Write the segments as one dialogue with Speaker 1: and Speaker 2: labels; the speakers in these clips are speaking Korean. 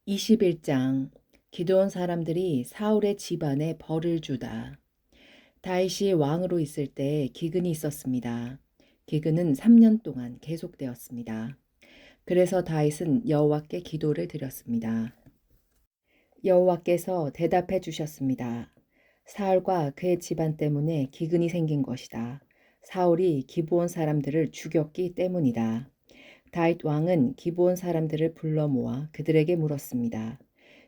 Speaker 1: 21장 기드온 사람들이 사울의 집안에 벌을 주다. 다윗이 왕으로 있을 때 기근이 있었습니다. 기근은 3년 동안 계속되었습니다. 그래서 다윗은 여호와께 기도를 드렸습니다. 여호와께서 대답해 주셨습니다. 사울과 그의 집안 때문에 기근이 생긴 것이다. 사울이 기브온 사람들을 죽였기 때문이다. 다윗 왕은 기브온 사람들을 불러 모아 그들에게 물었습니다.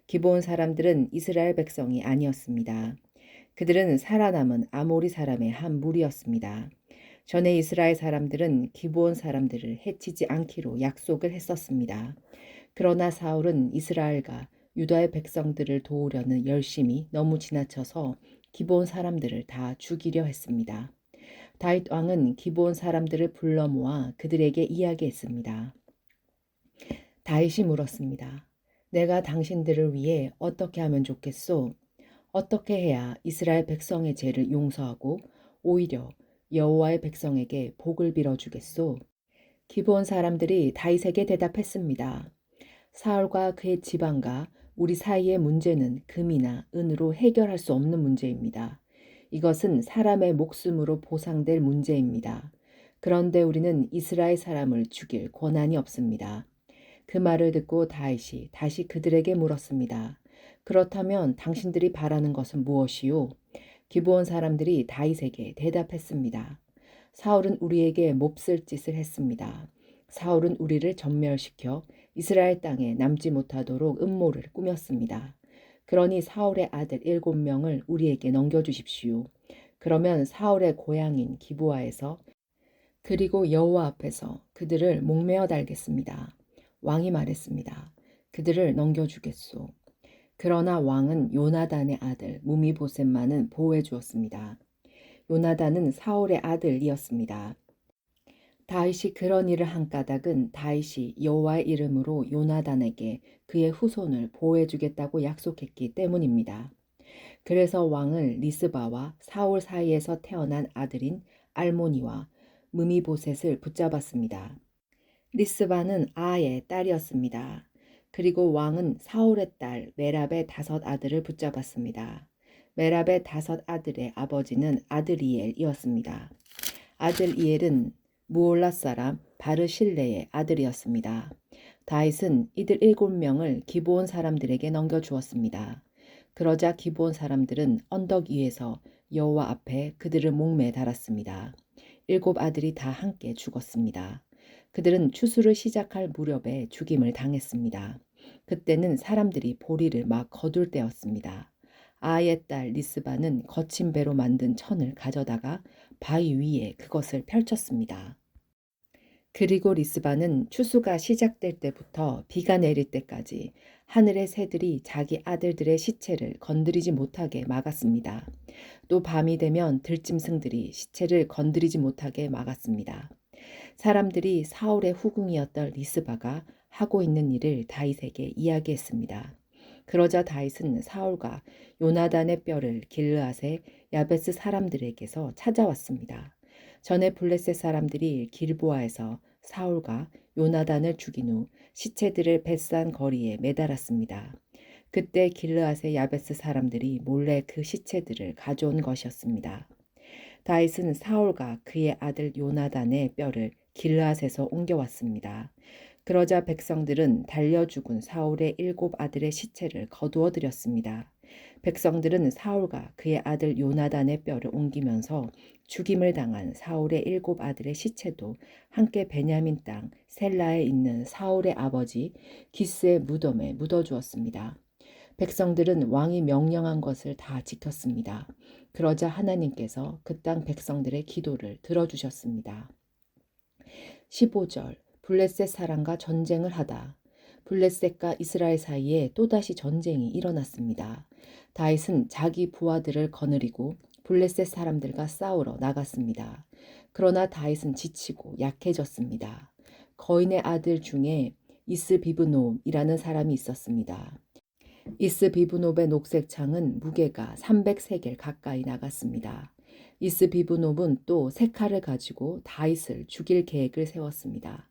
Speaker 1: 기브온 사람들은 이스라엘 백성이 아니었습니다. 그들은 살아남은 아모리 사람의 한 무리였습니다. 전에 이스라엘 사람들은 기브온 사람들을 해치지 않기로 약속을 했었습니다. 그러나 사울은 이스라엘과 유다의 백성들을 도우려는 열심이 너무 지나쳐서 기브온 사람들을 다 죽이려 했습니다. 다윗 왕은 기브온 사람들을 불러 모아 그들에게 이야기했습니다. 다윗이 물었습니다. 내가 당신들을 위해 어떻게 하면 좋겠소? 어떻게 해야 이스라엘 백성의 죄를 용서하고 오히려 여호와의 백성에게 복을 빌어주겠소? 기브온 사람들이 다윗에게 대답했습니다. 사울과 그의 집안과 우리 사이의 문제는 금이나 은으로 해결할 수 없는 문제입니다. 이것은 사람의 목숨으로 보상될 문제입니다. 그런데 우리는 이스라엘 사람을 죽일 권한이 없습니다. 그 말을 듣고 다윗이 다시 그들에게 물었습니다. 그렇다면 당신들이 바라는 것은 무엇이요? 기브온 사람들이 다윗에게 대답했습니다. 사울은 우리에게 몹쓸 짓을 했습니다. 사울은 우리를 전멸시켜 이스라엘 땅에 남지 못하도록 음모를 꾸몄습니다. 그러니 사울의 아들 7명을 우리에게 넘겨주십시오. 그러면 사울의 고향인 기브아에서 그리고 여호와 앞에서 그들을 목매어 달겠습니다. 왕이 말했습니다. 그들을 넘겨주겠소. 그러나 왕은 요나단의 아들 무미보셋만은 보호해 주었습니다. 요나단은 사울의 아들이었습니다. 다윗이 그런 일을 한 까닭은 다윗이 여호와의 이름으로 요나단에게 그의 후손을 보호해 주겠다고 약속했기 때문입니다. 그래서 왕을 리스바와 사울 사이에서 태어난 아들인 알모니와 무미보셋을 붙잡았습니다. 리스바는 아의 딸이었습니다. 그리고 왕은 사울의 딸 메랍의 5 아들을 붙잡았습니다. 메랍의 5 아들의 아버지는 아드리엘이었습니다. 아들이엘은 무올라 사람 바르실레의 아들이었습니다. 다윗은 이들 7명을 기브온 사람들에게 넘겨주었습니다. 그러자 기브온 사람들은 언덕 위에서 여호와 앞에 그들을 목매에 달았습니다. 7 아들이 다 함께 죽었습니다. 그들은 추수를 시작할 무렵에 죽임을 당했습니다. 그때는 사람들이 보리를 막 거둘 때였습니다. 아의 딸 리스바는 거친 배로 만든 천을 가져다가 바위 위에 그것을 펼쳤습니다. 그리고 리스바는 추수가 시작될 때부터 비가 내릴 때까지 하늘의 새들이 자기 아들들의 시체를 건드리지 못하게 막았습니다. 또 밤이 되면 들짐승들이 시체를 건드리지 못하게 막았습니다. 사람들이 사울의 후궁이었던 리스바가 하고 있는 일을 다윗에게 이야기했습니다. 그러자 다윗은 사울과 요나단의 뼈를 길르앗의 야베스 사람들에게서 찾아왔습니다. 전에 블레셋 사람들이 길보아에서 사울과 요나단을 죽인 후 시체들을 벳산 거리에 매달았습니다. 그때 길르앗의 야베스 사람들이 몰래 그 시체들을 가져온 것이었습니다. 다윗은 사울과 그의 아들 요나단의 뼈를 길르앗에서 옮겨왔습니다. 그러자 백성들은 달려 죽은 사울의 7 아들의 시체를 거두어 들였습니다. 백성들은 사울과 그의 아들 요나단의 뼈를 옮기면서 죽임을 당한 사울의 7 아들의 시체도 함께 베냐민 땅 셀라에 있는 사울의 아버지 기스의 무덤에 묻어주었습니다. 백성들은 왕이 명령한 것을 다 지켰습니다. 그러자 하나님께서 그 땅 백성들의 기도를 들어주셨습니다. 15절 블레셋 사람과 전쟁을 하다. 블레셋과 이스라엘 사이에 또다시 전쟁이 일어났습니다. 다윗은 자기 부하들을 거느리고 블레셋 사람들과 싸우러 나갔습니다. 그러나 다윗은 지치고 약해졌습니다. 거인의 아들 중에 이스비브놈이라는 사람이 있었습니다. 이스비브놉의 녹색 창은 무게가 300세겔 가까이 나갔습니다. 이스비브놉은 또 세 칼을 가지고 다윗을 죽일 계획을 세웠습니다.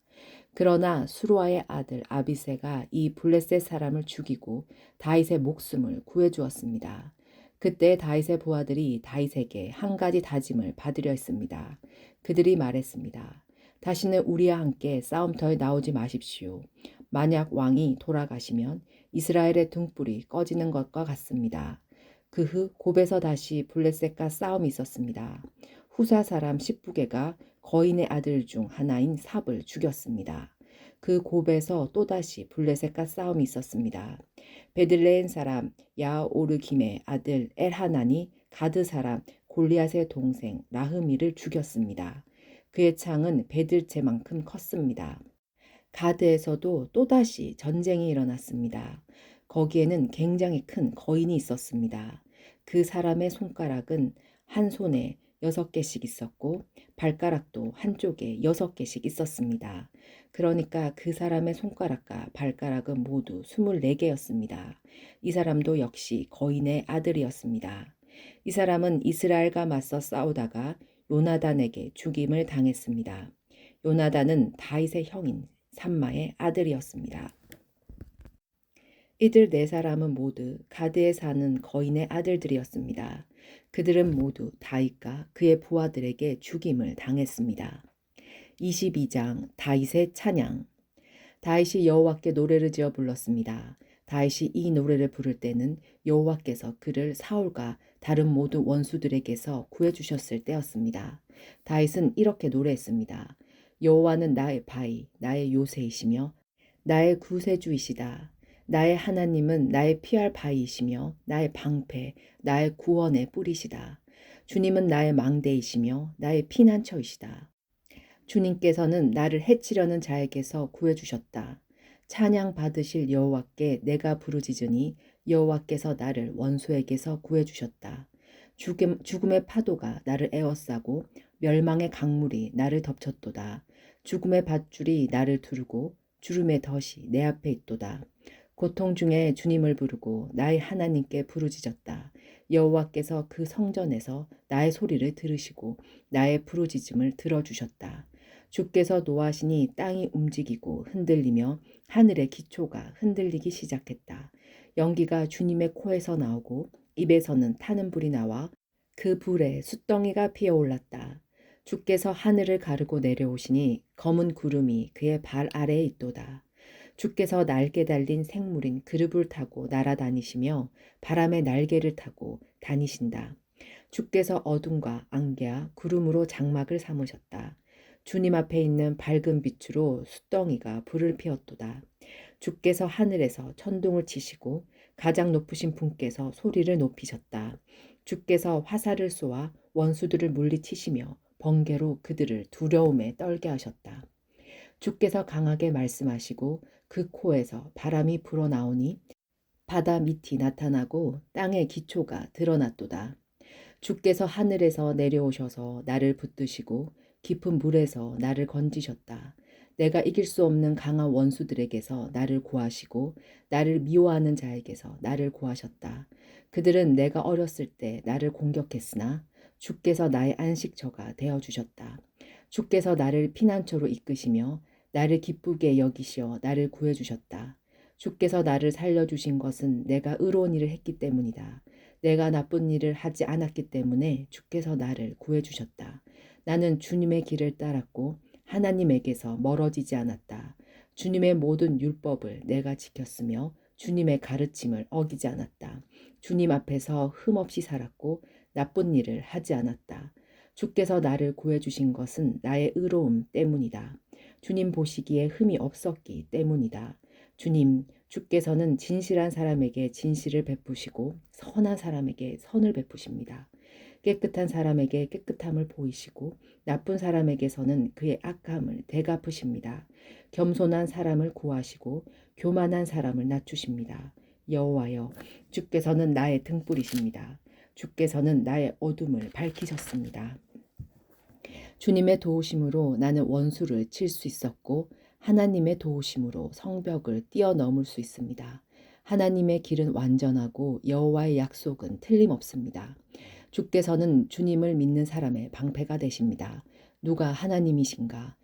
Speaker 1: 그러나 수루아의 아들 아비새가 이 블레셋 사람을 죽이고 다윗의 목숨을 구해주었습니다. 그때 다윗의 부하들이 다윗에게 한 가지 다짐을 받으려 했습니다. 그들이 말했습니다. 다시는 우리와 함께 싸움터에 나오지 마십시오. 만약 왕이 돌아가시면 이스라엘의 등불이 꺼지는 것과 같습니다. 그 후 곱에서 다시 블레셋과 싸움이 있었습니다. 후사 사람 십부게가 거인의 아들 중 하나인 삽을 죽였습니다. 그 곱에서 또다시 블레셋과 싸움이 있었습니다. 베들레헴 사람 야오르김의 아들 엘하난이 가드 사람 골리앗의 동생 라흐미를 죽였습니다. 그의 창은 베들채만큼 컸습니다. 가드에서도 또다시 전쟁이 일어났습니다. 거기에는 굉장히 큰 거인이 있었습니다. 그 사람의 손가락은 한 손에 6개씩 있었고 발가락도 한쪽에 6개씩 있었습니다. 그러니까 그 사람의 손가락과 발가락은 모두 24개였습니다. 이 사람도 역시 거인의 아들이었습니다. 이 사람은 이스라엘과 맞서 싸우다가 요나단에게 죽임을 당했습니다. 요나단은 다윗의 형인 삼마의 아들이었습니다. 이들 4사람은 모두 가드에 사는 거인의 아들들이었습니다. 그들은 모두 다윗과 그의 부하들에게 죽임을 당했습니다. 22장 다윗의 찬양. 다윗이 여호와께 노래를 지어 불렀습니다. 다윗이 이 노래를 부를 때는 여호와께서 그를 사울과 다른 모든 원수들에게서 구해주셨을 때였습니다. 다윗은 이렇게 노래했습니다. 여호와는 나의 바위, 나의 요새이시며 나의 구세주이시다. 나의 하나님은 나의 피할 바위이시며 나의 방패, 나의 구원의 뿌리시다. 주님은 나의 망대이시며 나의 피난처이시다. 주님께서는 나를 해치려는 자에게서 구해주셨다. 찬양 받으실 여호와께 내가 부르짖으니 여호와께서 나를 원수에게서 구해주셨다. 죽음의 파도가 나를 에워싸고 멸망의 강물이 나를 덮쳤도다. 죽음의 밧줄이 나를 두르고 주름의 덫이 내 앞에 있도다. 고통 중에 주님을 부르고 나의 하나님께 부르짖었다. 여호와께서 그 성전에서 나의 소리를 들으시고 나의 부르짖음을 들어주셨다. 주께서 노하시니 땅이 움직이고 흔들리며 하늘의 기초가 흔들리기 시작했다. 연기가 주님의 코에서 나오고 입에서는 타는 불이 나와 그 불에 숫덩이가 피어올랐다. 주께서 하늘을 가르고 내려오시니 검은 구름이 그의 발 아래에 있도다. 주께서 날개 달린 생물인 그룹을 타고 날아다니시며 바람의 날개를 타고 다니신다. 주께서 어둠과 안개와 구름으로 장막을 삼으셨다. 주님 앞에 있는 밝은 빛으로 숫덩이가 불을 피웠도다. 주께서 하늘에서 천둥을 치시고 가장 높으신 분께서 소리를 높이셨다. 주께서 화살을 쏘아 원수들을 물리치시며 번개로 그들을 두려움에 떨게 하셨다. 주께서 강하게 말씀하시고 그 코에서 바람이 불어나오니 바다 밑이 나타나고 땅의 기초가 드러났도다. 주께서 하늘에서 내려오셔서 나를 붙드시고 깊은 물에서 나를 건지셨다. 내가 이길 수 없는 강한 원수들에게서 나를 구하시고 나를 미워하는 자에게서 나를 구하셨다. 그들은 내가 어렸을 때 나를 공격했으나 주께서 나의 안식처가 되어주셨다. 주께서 나를 피난처로 이끄시며 나를 기쁘게 여기시어 나를 구해주셨다. 주께서 나를 살려주신 것은 내가 의로운 일을 했기 때문이다. 내가 나쁜 일을 하지 않았기 때문에 주께서 나를 구해주셨다. 나는 주님의 길을 따랐고 하나님에게서 멀어지지 않았다. 주님의 모든 율법을 내가 지켰으며 주님의 가르침을 어기지 않았다. 주님 앞에서 흠없이 살았고 나쁜 일을 하지 않았다. 주께서 나를 구해주신 것은 나의 의로움 때문이다. 주님 보시기에 흠이 없었기 때문이다. 주님, 주께서는 진실한 사람에게 진실을 베푸시고 선한 사람에게 선을 베푸십니다. 깨끗한 사람에게 깨끗함을 보이시고 나쁜 사람에게서는 그의 악함을 되갚으십니다. 겸손한 사람을 구하시고 교만한 사람을 낮추십니다. 여호와여, 주께서는 나의 등불이십니다. 주께서는 나의 어둠을 밝히셨습니다. 주님의 도우심으로 나는 원수를 칠 수 있었고 하나님의 도우심으로 성벽을 뛰어넘을 수 있습니다. 하나님의 길은 완전하고 여호와의 약속은 틀림없습니다. 주께서는 주님을 믿는 사람의 방패가 되십니다. 누가 하나님이신가?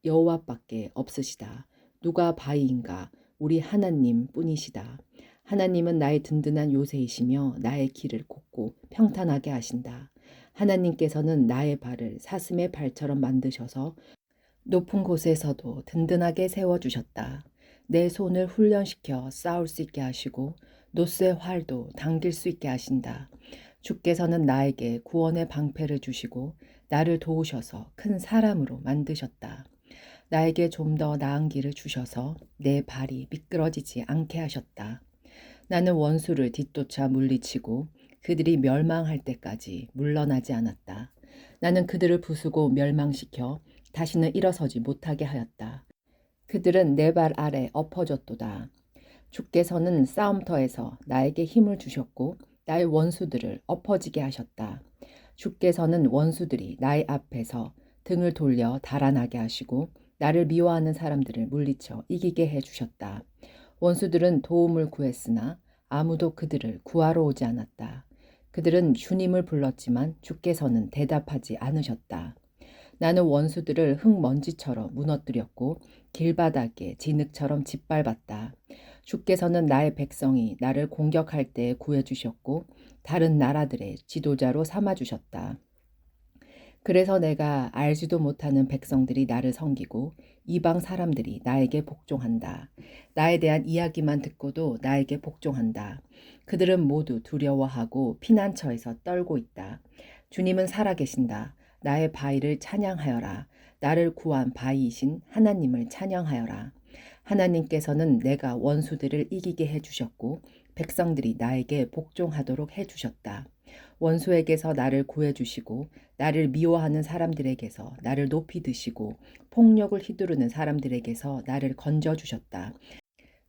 Speaker 1: 여호와밖에 없으시다. 누가 바위인가? 우리 하나님 뿐이시다. 하나님은 나의 든든한 요새이시며 나의 길을 곱고 평탄하게 하신다. 하나님께서는 나의 발을 사슴의 발처럼 만드셔서 높은 곳에서도 든든하게 세워주셨다. 내 손을 훈련시켜 싸울 수 있게 하시고 노스의 활도 당길 수 있게 하신다. 주께서는 나에게 구원의 방패를 주시고 나를 도우셔서 큰 사람으로 만드셨다. 나에게 좀 더 나은 길을 주셔서 내 발이 미끄러지지 않게 하셨다. 나는 원수를 뒤쫓아 물리치고 그들이 멸망할 때까지 물러나지 않았다. 나는 그들을 부수고 멸망시켜 다시는 일어서지 못하게 하였다. 그들은 내 발 아래 엎어졌도다. 주께서는 싸움터에서 나에게 힘을 주셨고 나의 원수들을 엎어지게 하셨다. 주께서는 원수들이 나의 앞에서 등을 돌려 달아나게 하시고 나를 미워하는 사람들을 물리쳐 이기게 해주셨다. 원수들은 도움을 구했으나 아무도 그들을 구하러 오지 않았다. 그들은 주님을 불렀지만 주께서는 대답하지 않으셨다. 나는 원수들을 흙먼지처럼 무너뜨렸고 길바닥에 진흙처럼 짓밟았다. 주께서는 나의 백성이 나를 공격할 때 구해주셨고 다른 나라들의 지도자로 삼아주셨다. 그래서 내가 알지도 못하는 백성들이 나를 섬기고 이방 사람들이 나에게 복종한다. 나에 대한 이야기만 듣고도 나에게 복종한다. 그들은 모두 두려워하고 피난처에서 떨고 있다. 주님은 살아계신다. 나의 바위를 찬양하여라. 나를 구한 바위이신 하나님을 찬양하여라. 하나님께서는 내가 원수들을 이기게 해주셨고 백성들이 나에게 복종하도록 해주셨다. 원수에게서 나를 구해주시고 나를 미워하는 사람들에게서 나를 높이 드시고 폭력을 휘두르는 사람들에게서 나를 건져주셨다.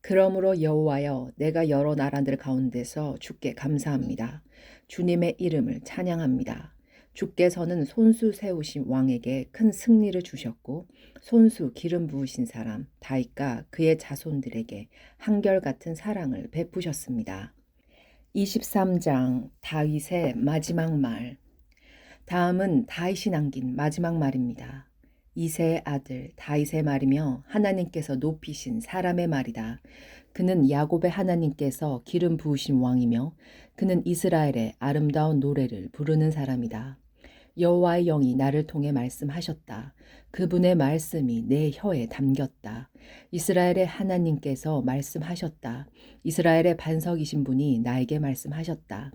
Speaker 1: 그러므로 여호와여, 내가 여러 나라들 가운데서 주께 감사합니다. 주님의 이름을 찬양합니다. 주께서는 손수 세우신 왕에게 큰 승리를 주셨고 손수 기름 부으신 사람 다윗과 그의 자손들에게 한결같은 사랑을 베푸셨습니다. 23장 다윗의 마지막 말. 다음은 다윗이 남긴 마지막 말입니다. 이새의 아들 다윗의 말이며 하나님께서 높이신 사람의 말이다. 그는 야곱의 하나님께서 기름 부으신 왕이며 그는 이스라엘의 아름다운 노래를 부르는 사람이다. 여호와의 영이 나를 통해 말씀하셨다. 그분의 말씀이 내 혀에 담겼다. 이스라엘의 하나님께서 말씀하셨다. 이스라엘의 반석이신 분이 나에게 말씀하셨다.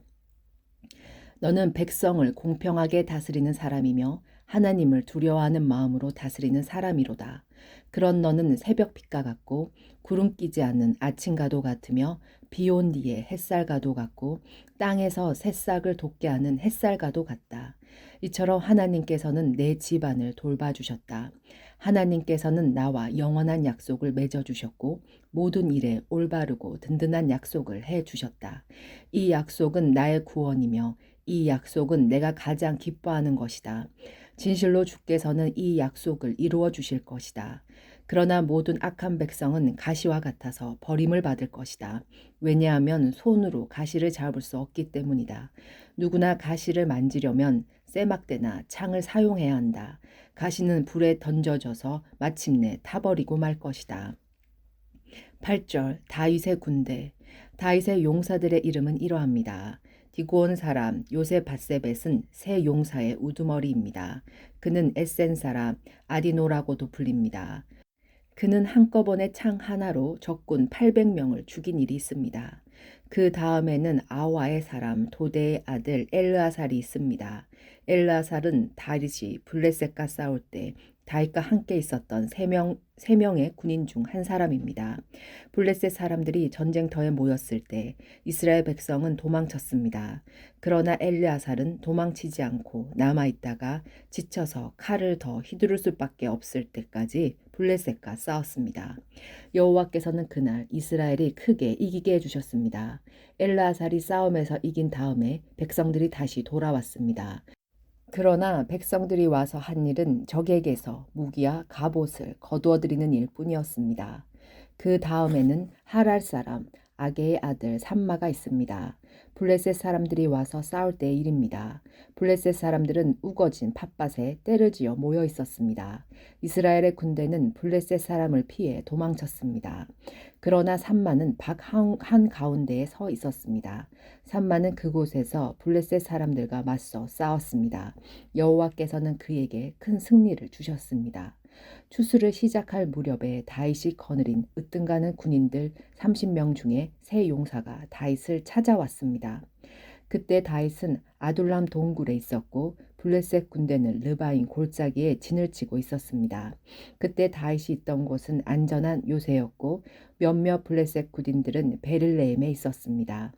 Speaker 1: 너는 백성을 공평하게 다스리는 사람이며 하나님을 두려워하는 마음으로 다스리는 사람이로다. 그런 너는 새벽빛과 같고 구름 끼지 않는 아침과도 같으며 비 온 뒤에 햇살과도 같고 땅에서 새싹을 돋게 하는 햇살과도 같다. 이처럼 하나님께서는 내 집안을 돌봐주셨다. 하나님께서는 나와 영원한 약속을 맺어주셨고 모든 일에 올바르고 든든한 약속을 해주셨다. 이 약속은 나의 구원이며 이 약속은 내가 가장 기뻐하는 것이다. 진실로 주께서는 이 약속을 이루어 주실 것이다. 그러나 모든 악한 백성은 가시와 같아서 버림을 받을 것이다. 왜냐하면 손으로 가시를 잡을 수 없기 때문이다. 누구나 가시를 만지려면 쇠막대나 창을 사용해야 한다. 가시는 불에 던져져서 마침내 타버리고 말 것이다. 8절 다윗의 군대. 다윗의 용사들의 이름은 이러합니다. 디고온 사람 요셉 바세벳은 새 용사의 우두머리입니다. 그는 에센 사람 아디노라고도 불립니다. 그는 한꺼번에 창 하나로 적군 800명을 죽인 일이 있습니다. 그 다음에는 아와의 사람 도대의 아들 엘르아살이 있습니다. 엘르아살은 다윗이 블레셋과 싸울 때 다윗과 함께 있었던 세 명의 군인 중 한 사람입니다. 블레셋 사람들이 전쟁터에 모였을 때 이스라엘 백성은 도망쳤습니다. 그러나 엘르아살은 도망치지 않고 남아있다가 지쳐서 칼을 더 휘두를 수밖에 없을 때까지 블레셋과 싸웠습니다. 여호와께서는 그날 이스라엘이 크게 이기게 해주셨습니다. 엘르아살이 싸움에서 이긴 다음에 백성들이 다시 돌아왔습니다. 그러나 백성들이 와서 한 일은 적에게서 무기와 갑옷을 거두어들이는 일뿐이었습니다. 그 다음에는 하랄 사람 아게의 아들 삼마가 있습니다. 블레셋 사람들이 와서 싸울 때의 일입니다. 블레셋 사람들은 우거진 팥밭에 떼를 지어 모여 있었습니다. 이스라엘의 군대는 블레셋 사람을 피해 도망쳤습니다. 그러나 삼마는 밭 한가운데에 서 있었습니다. 삼마는 그곳에서 블레셋 사람들과 맞서 싸웠습니다. 여호와께서는 그에게 큰 승리를 주셨습니다. 추수를 시작할 무렵에 다윗이 거느린 으뜸가는 군인들 30명 중에 세 용사가 다윗을 찾아왔습니다. 그때 다윗은 아둘람 동굴에 있었고 블레셋 군대는 르바인 골짜기에 진을 치고 있었습니다. 그때 다윗이 있던 곳은 안전한 요새였고 몇몇 블레셋 군인들은 베를레헴에 있었습니다.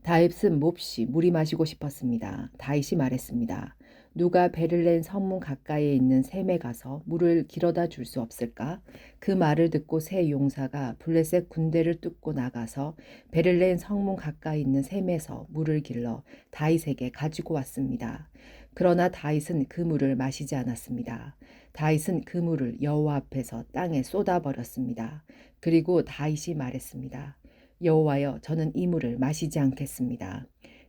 Speaker 1: 다윗은 몹시 물이 마시고 싶었습니다. 다윗이 말했습니다. 누가 베를레헴 성문 가까이에 있는 샘에 가서 물을 길어다 줄 수 없을까? 그 말을 듣고 세 용사가 블레셋 군대를 뚫고 나가서 베를레헴 성문 가까이 있는 샘에서 물을 길러 다윗에게 가지고 왔습니다. 그러나 다윗은 그 물을 마시지 않았습니다. 다윗은 그 물을 여호와 앞에서 땅에 쏟아버렸습니다. 그리고 다윗이 말했습니다. 여호와여, 저는 이 물을 마시지 않겠습니다.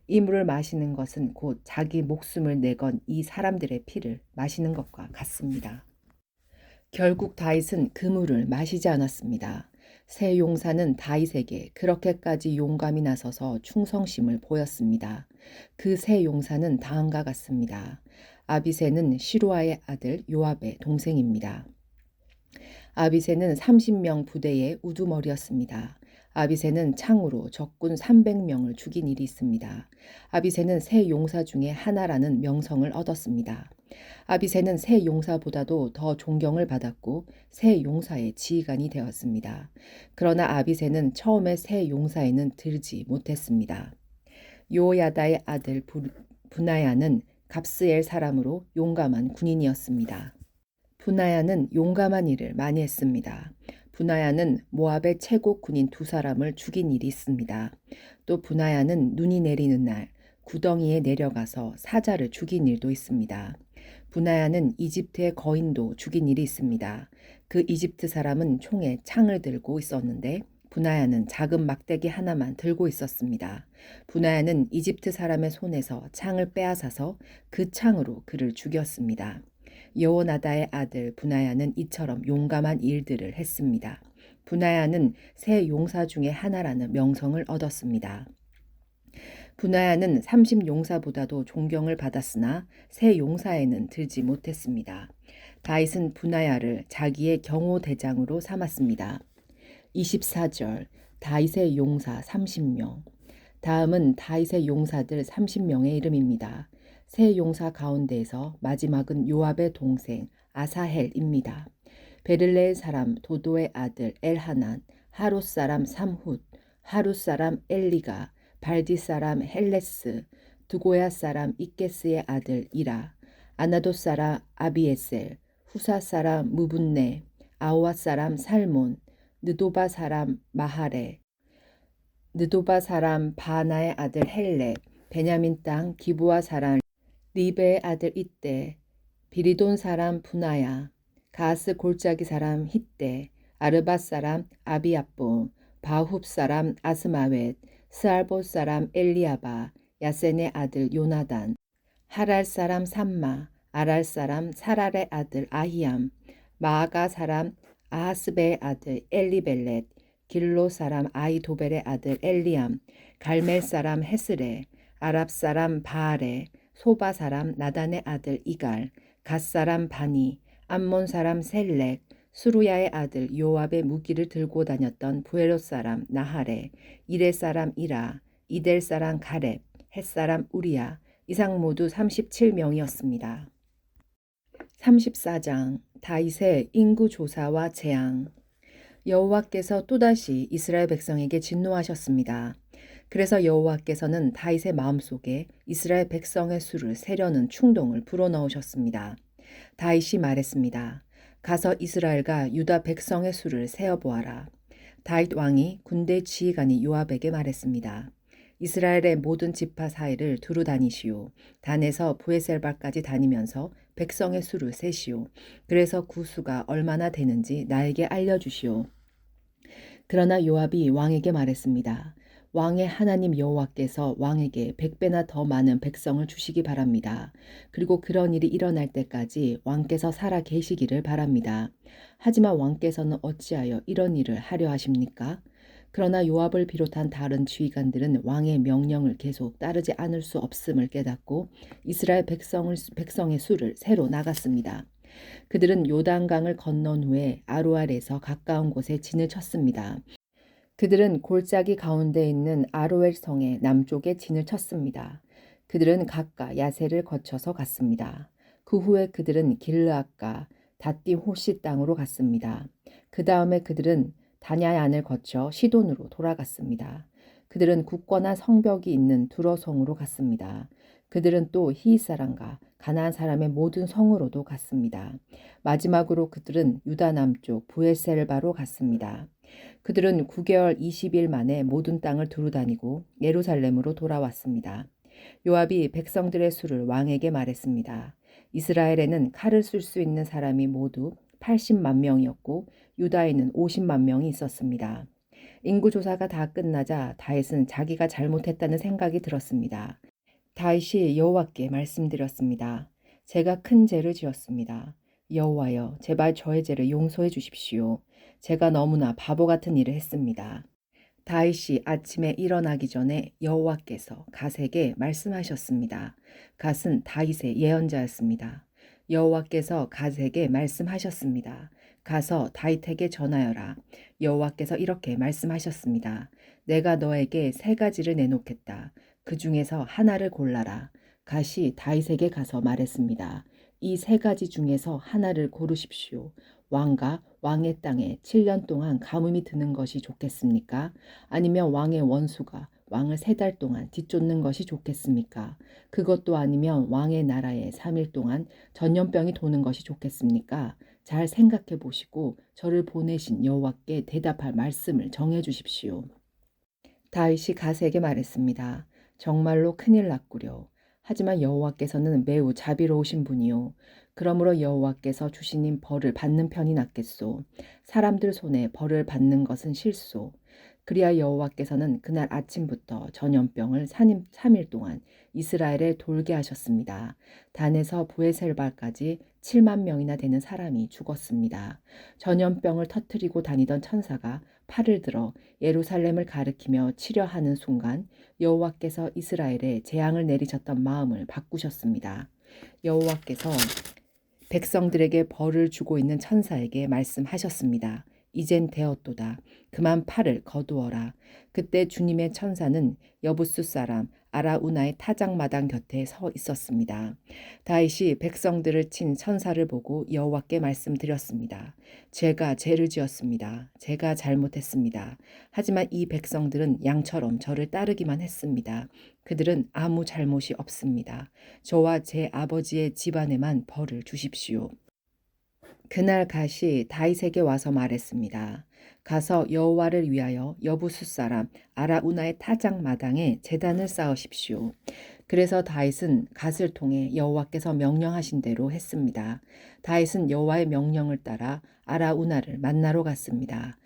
Speaker 1: 이 물을 마시는 것은 곧 자기 목숨을 내건 이 사람들의 피를 마시는 것과 같습니다. 결국 다윗은 그 물을 마시지 않았습니다. 세 용사는 다윗에게 그렇게까지 용감히 나서서 충성심을 보였습니다. 그 세 용사는 다음과 같습니다. 아비새는 시루아의 아들 요압의 동생입니다. 아비새는 30명 부대의 우두머리였습니다. 아비새는 창으로 적군 300명을 죽인 일이 있습니다. 아비새는 세 용사 중에 하나라는 명성을 얻었습니다. 아비새는 세 용사보다도 더 존경을 받았고 세 용사의 지휘관이 되었습니다. 그러나 아비새는 처음에 세 용사에는 들지 못했습니다. 요야다의 아들 분하야는 갑스엘 사람으로 용감한 군인이었습니다. 분하야는 용감한 일을 많이 했습니다. 분하야는 모압의 최고 군인 두 사람을 죽인 일이 있습니다. 또 분하야는 눈이 내리는 날 구덩이에 내려가서 사자를 죽인 일도 있습니다. 분하야는 이집트의 거인도 죽인 일이 있습니다. 그 이집트 사람은 총에 창을 들고 있었는데 분하야는 작은 막대기 하나만 들고 있었습니다. 분하야는 이집트 사람의 손에서 창을 빼앗아서 그 창으로 그를 죽였습니다. 여호나다의 아들 분하야는 이처럼 용감한 일들을 했습니다. 분하야는 세 용사 중에 하나라는 명성을 얻었습니다. 분하야는 30용사보다도 존경을 받았으나 세 용사에는 들지 못했습니다. 다윗은 분하야를 자기의 경호대장으로 삼았습니다. 24절 다윗의 용사 30명. 다음은 다윗의 용사들 30명의 이름입니다. 세 용사 가운데에서 마지막은 요압의 동생 아사헬입니다. 베를레의 사람 도도의 아들 엘하난, 하롯 사람 삼훗, 하룻 사람 엘리가, 발디 사람 헬레스, 드고야 사람 이게스의 아들 이라, 아나돗 사람 아비에셀, 후사 사람 무분네, 아오아 사람 살몬, 느도바 사람 마하레, 느도바 사람 바나의 아들 헬렙, 베냐민 땅 기브아 사람 리베의 아들 이떼, 비리돈 사람 분하야, 가스 골짜기 사람 히떼, 아르밧 사람 아비압보, 바흡 사람 아스마웻, 스알봇 사람 엘리아바, 야센의 아들 요나단, 하랄 사람 삼마, 아랄 사람 사랄의 아들 아히암, 마아가 사람 아하스베의 아들 엘리벨렛, 길로 사람 아이도벨의 아들 엘리암, 갈멜 사람 헤스레, 아랍 사람 바알레, 소바 사람 나단의 아들 이갈, 갓 사람 바니, 암몬 사람 셀렉, 수루야의 아들 요압의 무기를 들고 다녔던 부에롯 사람 나하레, 이레 사람 이라, 이델 사람 가렙, 헷 사람 우리야, 이상 모두 37명이었습니다. 34장 다윗의 인구 조사와 재앙. 여호와께서 또다시 이스라엘 백성에게 진노하셨습니다. 그래서 여호와께서는 다윗의 마음속에 이스라엘 백성의 수를 세려는 충동을 불어넣으셨습니다. 다윗이 말했습니다. 가서 이스라엘과 유다 백성의 수를 세어보아라. 다윗 왕이 군대 지휘관이 요압에게 말했습니다. 이스라엘의 모든 지파 사이를 두루 다니시오. 단에서 브에셀바까지 다니면서 백성의 수를 세시오. 그래서 그 수가 얼마나 되는지 나에게 알려주시오. 그러나 요압이 왕에게 말했습니다. 왕의 하나님 여호와께서 왕에게 100배나 더 많은 백성을 주시기 바랍니다. 그리고 그런 일이 일어날 때까지 왕께서 살아 계시기를 바랍니다. 하지만 왕께서는 어찌하여 이런 일을 하려 하십니까? 그러나 요압을 비롯한 다른 지휘관들은 왕의 명령을 계속 따르지 않을 수 없음을 깨닫고 이스라엘 백성의 수를 세로 나갔습니다. 그들은 요단강을 건넌 후에 아로알에서 가까운 곳에 진을 쳤습니다. 그들은 골짜기 가운데 있는 아로엘 성의 남쪽에 진을 쳤습니다. 그들은 각각 야세를 거쳐서 갔습니다. 그 후에 그들은 길르앗과 다띠 호시 땅으로 갔습니다. 그 다음에 그들은 다냐안을 거쳐 시돈으로 돌아갔습니다. 그들은 굳건한 성벽이 있는 두로성으로 갔습니다. 그들은 또 히윗 사람과 가나안 사람의 모든 성으로도 갔습니다. 마지막으로 그들은 유다 남쪽 브엘셀바로 갔습니다. 그들은 9개월 20일 만에 모든 땅을 두루다니고 예루살렘으로 돌아왔습니다. 요압이 백성들의 수를 왕에게 말했습니다. 이스라엘에는 칼을 쓸 수 있는 사람이 모두 80만 명이었고 유다에는 50만 명이 있었습니다. 인구 조사가 다 끝나자 다윗은 자기가 잘못했다는 생각이 들었습니다. 다윗이 여호와께 말씀드렸습니다. 제가 큰 죄를 지었습니다. 여호와여, 제발 저의 죄를 용서해 주십시오. 제가 너무나 바보 같은 일을 했습니다. 다윗이 아침에 일어나기 전에 여호와께서 갓에게 말씀하셨습니다. 갓은 다윗의 예언자였습니다. 여호와께서 갓에게 말씀하셨습니다. 가서 다윗에게 전하여라. 여호와께서 이렇게 말씀하셨습니다. 내가 너에게 3가지를 내놓겠다. 그 중에서 하나를 골라라. 갓이 다윗에게 가서 말했습니다. 이 3가지 중에서 하나를 고르십시오. 왕과 왕의 땅에 7년 동안 가뭄이 드는 것이 좋겠습니까? 아니면 왕의 원수가 왕을 3달 동안 뒤쫓는 것이 좋겠습니까? 그것도 아니면 왕의 나라에 3일 동안 전염병이 도는 것이 좋겠습니까? 잘 생각해 보시고 저를 보내신 여호와께 대답할 말씀을 정해 주십시오. 다윗이 갓에게 말했습니다. 정말로 큰일 났구려. 하지만 여호와께서는 매우 자비로우신 분이요. 그러므로 여호와께서 주시는 벌을 받는 편이 낫겠소. 사람들 손에 벌을 받는 것은 싫소. 그리하 여호와께서는 그날 아침부터 전염병을 3일 동안 이스라엘에 돌게 하셨습니다. 단에서 브에셀바까지 7만 명이나 되는 사람이 죽었습니다. 전염병을 터뜨리고 다니던 천사가 팔을 들어 예루살렘을 가리키며 치려하는 순간 여호와께서 이스라엘에 재앙을 내리셨던 마음을 바꾸셨습니다. 여호와께서 백성들에게 벌을 주고 있는 천사에게 말씀하셨습니다. 이젠 되었도다. 그만 팔을 거두어라. 그때 주님의 천사는 여부수 사람 아라우나의 타작마당 곁에 서 있었습니다. 다윗이 백성들을 친 천사를 보고 여호와께 말씀드렸습니다. 제가 죄를 지었습니다. 제가 잘못했습니다. 하지만 이 백성들은 양처럼 저를 따르기만 했습니다. 그들은 아무 잘못이 없습니다. 저와 제 아버지의 집안에만 벌을 주십시오. 그날 갓이 다윗에게 와서 말했습니다. 가서 여호와를 위하여 여부수 사람 아라우나의 타작 마당에 제단을 쌓으십시오. 그래서 다윗은 갓을 통해 여호와께서 명령하신 대로 했습니다. 다윗은 여호와의 명령을 따라 아라우나를 만나러 갔습니다.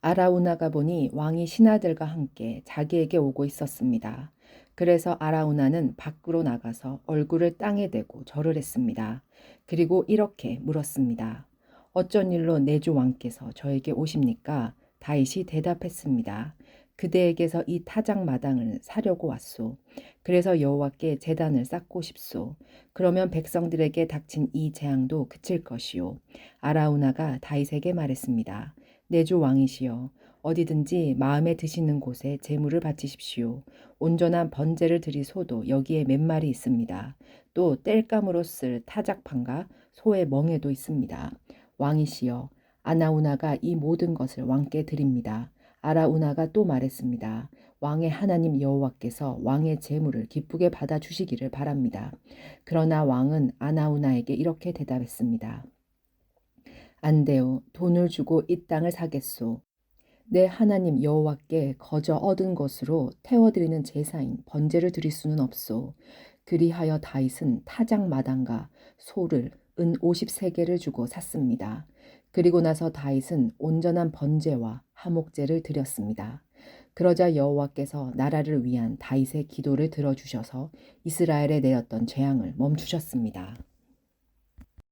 Speaker 1: 아라우나가 보니 왕이 신하들과 함께 자기에게 오고 있었습니다. 그래서 아라우나는 밖으로 나가서 얼굴을 땅에 대고 절을 했습니다. 그리고 이렇게 물었습니다. 어쩐 일로 내주 왕께서 저에게 오십니까? 다윗이 대답했습니다. 그대에게서 이 타작 마당을 사려고 왔소. 그래서 여호와께 제단을 쌓고 싶소. 그러면 백성들에게 닥친 이 재앙도 그칠 것이요. 아라우나가 다윗에게 말했습니다. 내주 왕이시여, 어디든지 마음에 드시는 곳에 제물을 바치십시오. 온전한 번제를 드리소도 여기에 몇 마리 있습니다. 또 땔감으로 쓸 타작판과 소의 멍에도 있습니다. 왕이시여, 아나우나가 이 모든 것을 왕께 드립니다. 아라우나가 또 말했습니다. 왕의 하나님 여호와께서 왕의 제물을 기쁘게 받아주시기를 바랍니다. 그러나 왕은 아나우나에게 이렇게 대답했습니다. 안 돼요. 돈을 주고 이 땅을 사겠소. 내 하나님 여호와께 거저 얻은 것으로 태워드리는 제사인 번제를 드릴 수는 없소. 그리하여 다윗은 타작 마당과 소를 은 50세겔을 주고 샀습니다. 그리고 나서 다윗은 온전한 번제와 화목제를 드렸습니다. 그러자 여호와께서 나라를 위한 다윗의 기도를 들어주셔서 이스라엘에 내렸던 재앙을 멈추셨습니다.